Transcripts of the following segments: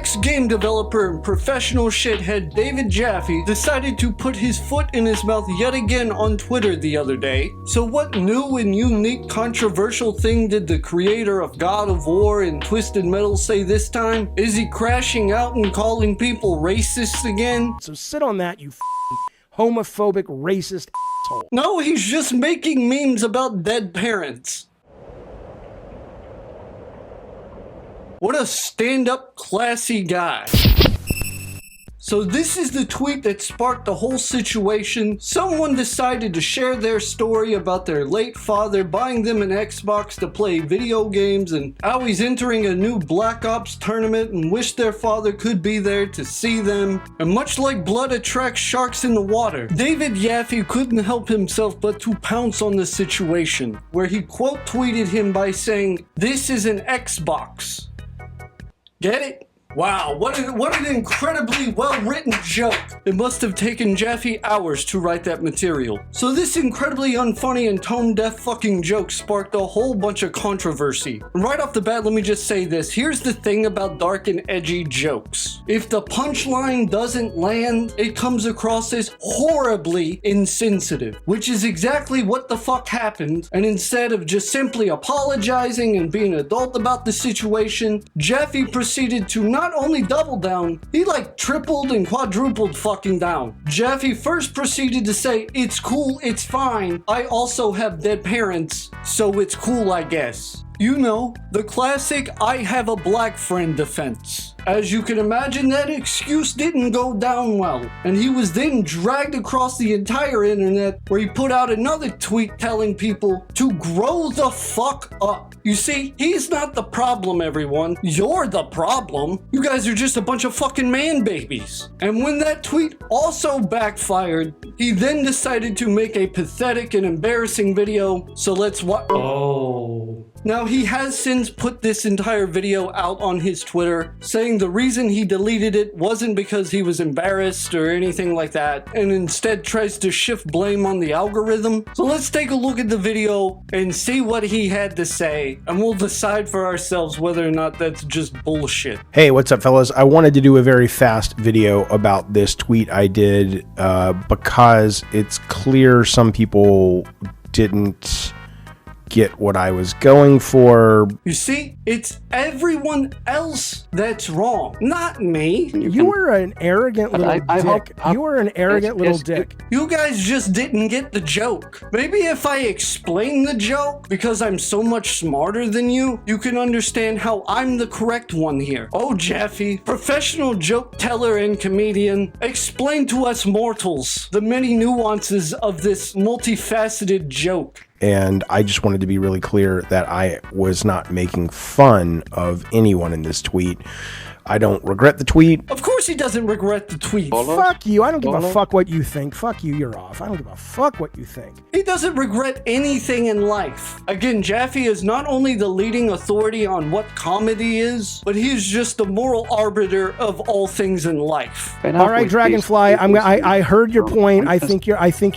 MOCKS game developer and professional shithead David Jaffe decided to put his foot in his mouth yet again on Twitter the other day. So what new and unique controversial thing did the creator of God of War and Twisted Metal say this time? Is he crashing out and calling people racists again? So sit on that, you homophobic, racist asshole. No, he's just making memes about dead parents. What a stand-up, classy guy. So this is the tweet that sparked the whole situation. Someone decided to share their story about their late father buying them an Xbox to play video games and how he's entering a new Black Ops tournament and wish their father could be there to see them. And much like blood attracts sharks in the water, David Jaffe couldn't help himself but to pounce on the situation, where he quote tweeted him by saying, "This is an Xbox." Get it? Wow, what an incredibly well-written joke. It must have taken Jaffe hours to write that material. So this incredibly unfunny and tone-deaf fucking joke sparked a whole bunch of controversy. And right off the bat, let me just say this. Here's the thing about dark and edgy jokes. If the punchline doesn't land, it comes across as horribly insensitive, which is exactly what the fuck happened. And instead of just simply apologizing and being an adult about the situation, Jaffe proceeded to not only double down, he like tripled and quadrupled fucking down. Jaffe first proceeded to say, "It's cool, it's fine. I also have dead parents, so it's cool, I guess." You know, the classic "I have a black friend" defense. As you can imagine, that excuse didn't go down well, and he was then dragged across the entire internet, where he put out another tweet telling people to grow the fuck up. You see, he's not the problem, everyone. You're the problem. You guys are just a bunch of fucking man babies. And when that tweet also backfired, he then decided to make a pathetic and embarrassing video, so let's Now, he has since put this entire video out on his Twitter, saying the reason he deleted it wasn't because he was embarrassed or anything like that, and instead tries to shift blame on the algorithm. So let's take a look at the video and see what he had to say, and we'll decide for ourselves whether or not that's just bullshit. Hey, what's up, fellas? I wanted to do a very fast video about this tweet I did because it's clear some people didn't get what I was going for. You see, it's everyone else that's wrong, not me. You were an arrogant little dick. You were an arrogant little dick. You guys just didn't get the joke. Maybe if I explain the joke, because I'm so much smarter than you, you can understand how I'm the correct one here. Oh, Jaffe, professional joke teller and comedian, explain to us mortals the many nuances of this multifaceted joke. And I just wanted to be really clear that I was not making fun of anyone in this tweet. I don't regret the tweet. Of course he doesn't regret the tweet. Fuck you. I don't give a fuck what you think. Fuck you. You're off. I don't give a fuck what you think. He doesn't regret anything in life. Again, Jaffe is not only the leading authority on what comedy is, but he is just the moral arbiter of all things in life. All right, Dragonfly. I heard your point. I think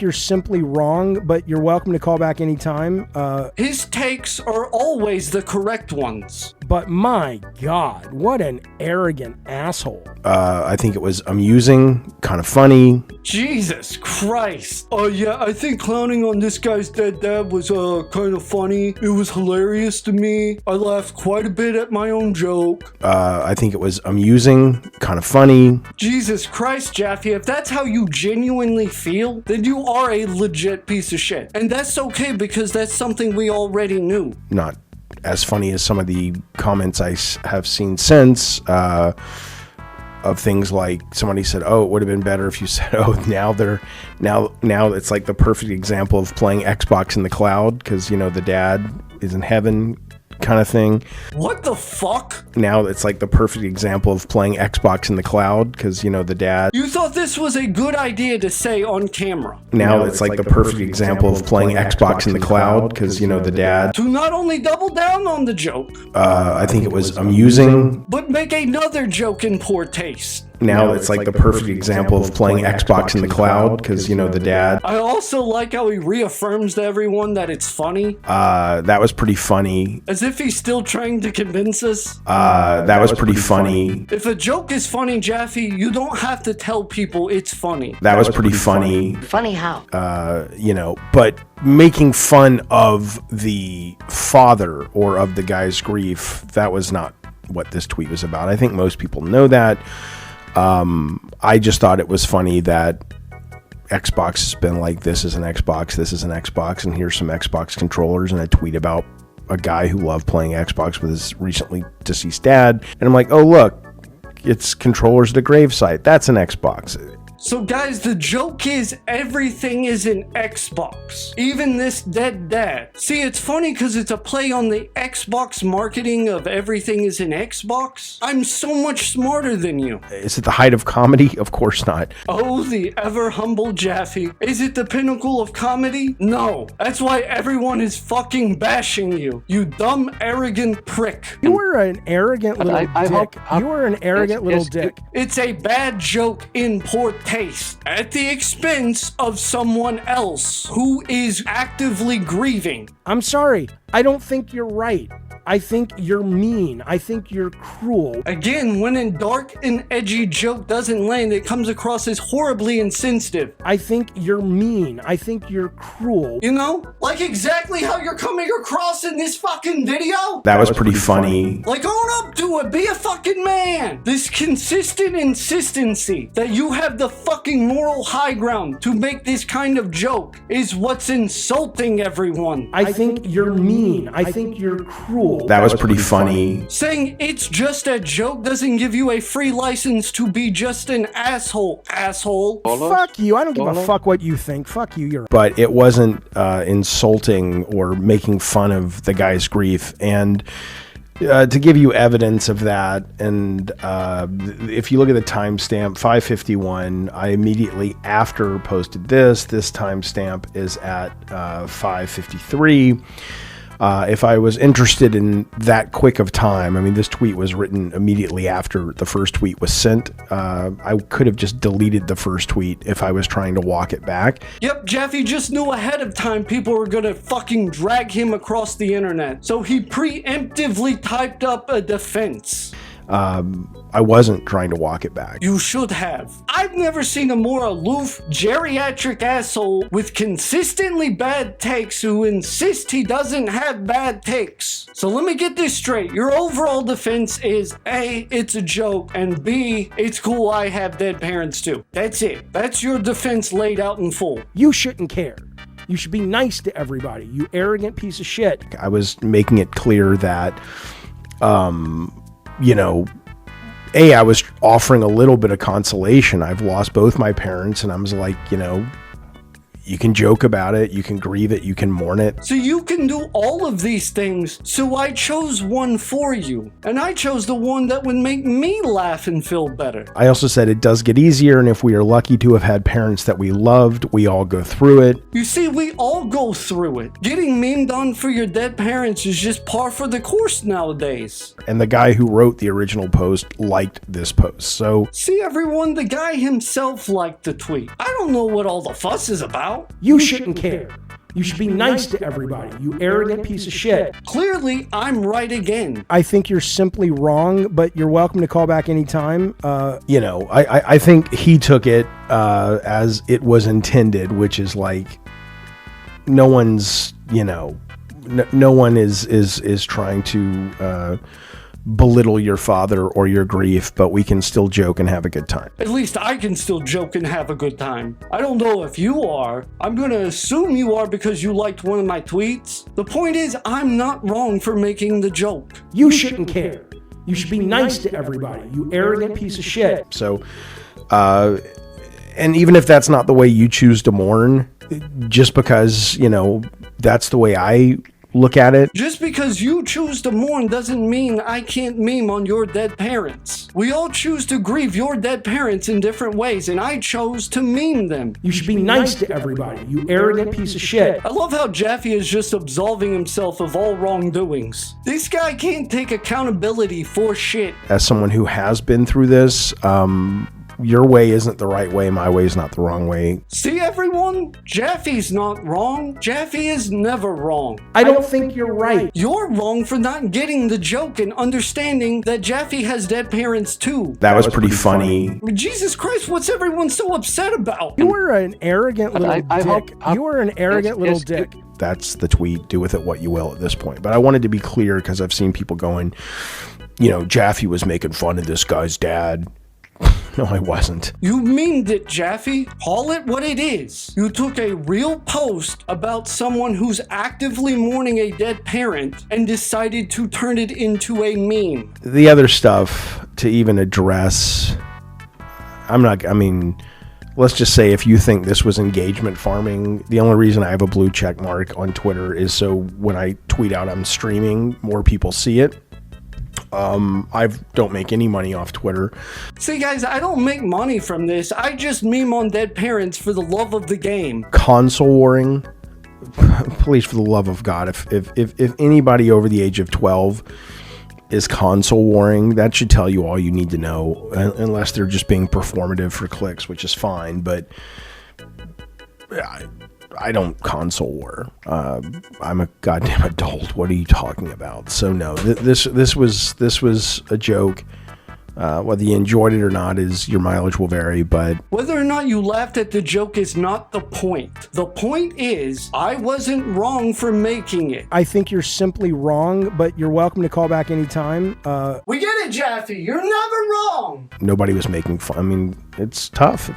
you're simply wrong, but you're welcome to call back anytime. His takes are always the correct ones. But my God, what an arrogant asshole. I think it was amusing, kind of funny. Jesus Christ. Oh yeah, I think clowning on this guy's dead dad was kind of funny. It was hilarious to me. I laughed quite a bit at my own joke. I think it was amusing, kind of funny. Jesus Christ, Jaffe, if that's how you genuinely feel, then you are a legit piece of shit. And that's okay, because that's something we already knew. Not as funny as some of the comments I have seen since, of things like somebody said, "Oh, it would have been better if you said, oh, now it's like the perfect example of playing Xbox in the cloud because, you know, the dad is in heaven," kind of thing. What the fuck? Now it's like the perfect example of playing Xbox in the cloud because, you know, the dad. You thought this was a good idea to say on camera. Now it's like the perfect example of playing Xbox in the cloud because, you know, the dad. To not only double down on the joke. I think it was amusing. But make another joke in poor taste. now it's like the perfect example of playing Xbox in the cloud because, you know, the dad. I also like how he reaffirms to everyone that it's funny. That was pretty funny. As if he's still trying to convince us. That was pretty funny. If a joke is funny, Jaffe, you don't have to tell people it's funny. That was pretty funny. Funny how? You know, but making fun of the father or of the guy's grief, that was not what this tweet was about. I think most people know that. I just thought it was funny that Xbox has been like, this is an Xbox, and here's some Xbox controllers, and a tweet about a guy who loved playing Xbox with his recently deceased dad. And I'm like, oh, look, it's controllers at a gravesite. That's an Xbox. So guys, the joke is everything is an Xbox. Even this dead dad. See, it's funny because it's a play on the Xbox marketing of everything is an Xbox. I'm so much smarter than you. Is it the height of comedy? Of course not. Oh, the ever humble Jaffe. Is it the pinnacle of comedy? No. That's why everyone is fucking bashing you. You dumb, arrogant prick. You were an arrogant little dick. You were an arrogant little dick. It's a bad joke in poor taste at the expense of someone else who is actively grieving. I'm sorry. I don't think you're right. I think you're mean. I think you're cruel. Again, when a dark and edgy joke doesn't land, it comes across as horribly insensitive. I think you're mean. I think you're cruel. You know? Like exactly how you're coming across in this fucking video? That was pretty funny. Like, own up to it. Be a fucking man. This consistent insistency that you have the fucking moral high ground to make this kind of joke is what's insulting everyone. I think you're mean. I think you're cruel. That was pretty funny. Saying it's just a joke doesn't give you a free license to be just an asshole. Fuck you. I don't give a fuck what you think. Fuck you. You're. But it wasn't insulting or making fun of the guy's grief. And to give you evidence of that, and if you look at the timestamp, 5:51, I immediately after posted this timestamp is at 5:53. If I was interested in that quick of time, I mean, this tweet was written immediately after the first tweet was sent. I could have just deleted the first tweet if I was trying to walk it back. Yep, Jaffe just knew ahead of time people were gonna fucking drag him across the internet. So he preemptively typed up a defense. I wasn't trying to walk it back. You should have. I've never seen a more aloof, geriatric asshole with consistently bad takes who insists he doesn't have bad takes. So let me get this straight. Your overall defense is A, it's a joke, and B, it's cool I have dead parents too. That's it. That's your defense laid out in full. You shouldn't care. You should be nice to everybody, you arrogant piece of shit. I was making it clear that, you know, I was offering a little bit of consolation. I've lost both my parents, and I was like, you know, you can joke about it, you can grieve it, you can mourn it. So you can do all of these things, so I chose one for you. And I chose the one that would make me laugh and feel better. I also said it does get easier, and if we are lucky to have had parents that we loved, we all go through it. You see, we all go through it. Getting memed on for your dead parents is just par for the course nowadays. And the guy who wrote the original post liked this post, so... See, everyone, the guy himself liked the tweet. I don't know what all the fuss is about. You shouldn't care. You should be nice to everybody, you arrogant piece of shit. Clearly, I'm right again. I think you're simply wrong, but you're welcome to call back anytime. You know, I think he took it as it was intended, which is like, no one's, you know, no one is trying to belittle your father or your grief, but we can still joke and have a good time. At least I can still joke and have a good time. I don't know if you are. I'm gonna assume you are because you liked one of my tweets. The point is, I'm not wrong for making the joke. You shouldn't care. You should be nice to everybody, you arrogant piece of shit. So, and even if that's not the way you choose to mourn, just because, you know, that's the way I look at it. Just because you choose to mourn doesn't mean I can't meme on your dead parents. We all choose to grieve your dead parents in different ways, and I chose to meme them. You should be nice to everybody, you arrogant piece of shit. I love how Jaffe is just absolving himself of all wrongdoings. This guy can't take accountability for shit. As someone who has been through this, your way isn't the right way, my way is not the wrong way. See, everyone? Jaffe's not wrong. Jaffe is never wrong. I don't think you're right. You're wrong for not getting the joke and understanding that Jaffe has dead parents too. That was pretty funny. Jesus Christ, what's everyone so upset about? You are an arrogant little dick. You are an arrogant little dick. That's the tweet. Do with it what you will at this point. But I wanted to be clear because I've seen people going, Jaffe was making fun of this guy's dad. No, I wasn't. You memed it, Jaffe. Call it what it is. You took a real post about someone who's actively mourning a dead parent and decided to turn it into a meme. The other stuff to even address, let's just say if you think this was engagement farming, the only reason I have a blue check mark on Twitter is so when I tweet out I'm streaming, more people see it. I don't make any money off Twitter. See, guys, I don't make money from this. I just meme on dead parents for the love of the game. Console warring, please, for the love of God, if anybody over the age of 12 is console warring, that should tell you all you need to know, unless they're just being performative for clicks, which is fine, but I don't console war. I'm a goddamn adult. What are you talking about? So no, this was a joke. Whether you enjoyed it or not is your mileage will vary, but whether or not you laughed at the joke is not the point. The point is, I wasn't wrong for making it. I think you're simply wrong, but you're welcome to call back anytime. We get it, Jaffe. You're never wrong. Nobody was making fun. It's tough.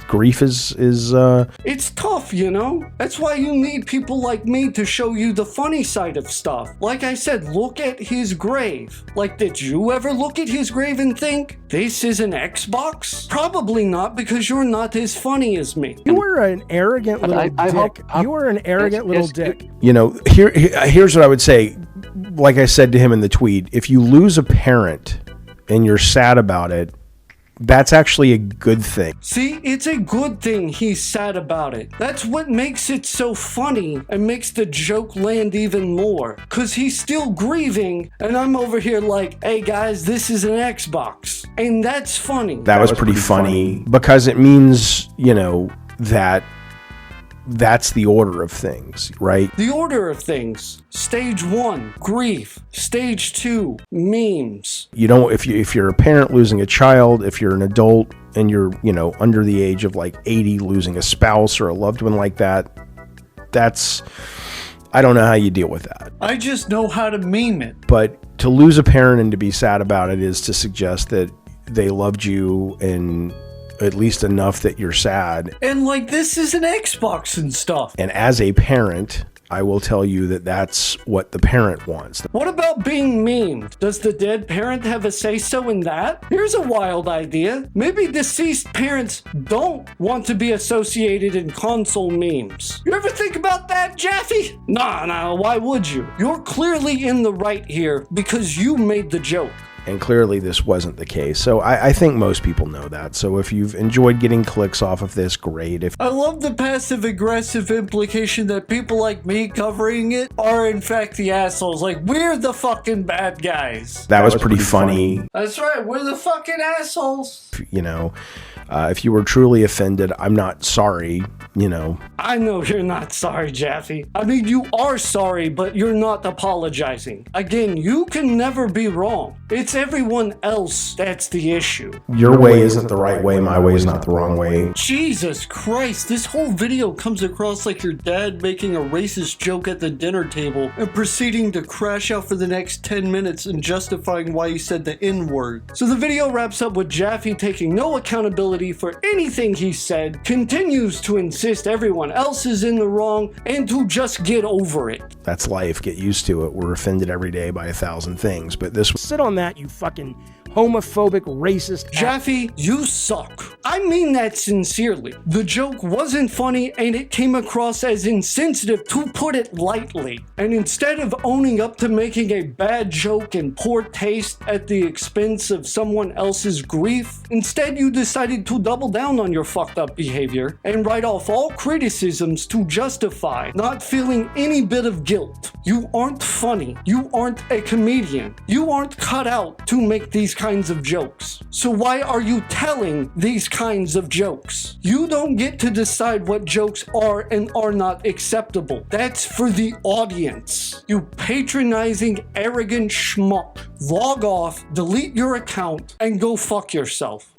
Grief is. It's tough, That's why you need people like me to show you the funny side of stuff. Like I said, look at his grave. Like, did you ever look at his grave and think, this is an Xbox? Probably not, because you're not as funny as me. You are an arrogant little dick. You are an arrogant little dick. Here's what I would say. Like I said to him in the tweet, if you lose a parent and you're sad about it, that's actually a good thing. See, it's a good thing he's sad about it. That's what makes it so funny and makes the joke land even more. Cause he's still grieving and I'm over here like, hey guys, this is an Xbox. And that's funny. That was pretty funny because it means, that that's the order of things, right? The order of things. Stage 1, grief. Stage 2, memes. If you're a parent losing a child, if you're an adult and you're, under the age of like 80 losing a spouse or a loved one like that, I don't know how you deal with that. I just know how to meme it. But to lose a parent and to be sad about it is to suggest that they loved you and at least enough that you're sad. And like, this is an Xbox and stuff. And as a parent, I will tell you that that's what the parent wants. What about being memed? Does the dead parent have a say-so in that? Here's a wild idea. Maybe deceased parents don't want to be associated in console memes. You ever think about that, Jaffe? Nah, why would you? You're clearly in the right here because you made the joke. And clearly this wasn't the case. So I think most people know that. So if you've enjoyed getting clicks off of this, great. I love the passive-aggressive implication that people like me covering it are in fact the assholes. Like, we're the fucking bad guys. That was pretty funny. That's right, we're the fucking assholes. If you were truly offended, I'm not sorry, I know you're not sorry, Jaffe. I mean, you are sorry, but you're not apologizing. Again, you can never be wrong. It's everyone else that's the issue. Your way isn't the right way, my way is not the wrong way. Jesus Christ, this whole video comes across like your dad making a racist joke at the dinner table and proceeding to crash out for the next 10 minutes and justifying why he said the N-word. So the video wraps up with Jaffe taking no accountability for anything he said, continues to insist everyone else is in the wrong, and to just get over it. That's life. Get used to it. We're offended every day by 1,000 things, but this... Sit on that, you fucking homophobic, racist... Jaffe, you suck. I mean that sincerely. The joke wasn't funny and it came across as insensitive, to put it lightly. And instead of owning up to making a bad joke in poor taste at the expense of someone else's grief, instead you decided to double down on your fucked up behavior and write off all criticisms to justify not feeling any bit of guilt. You aren't funny. You aren't a comedian. You aren't cut out to make these kinds of jokes. So why are you telling these kinds of jokes? You don't get to decide what jokes are and are not acceptable. That's for the audience. You patronizing, arrogant schmuck. Log off, delete your account, and go fuck yourself.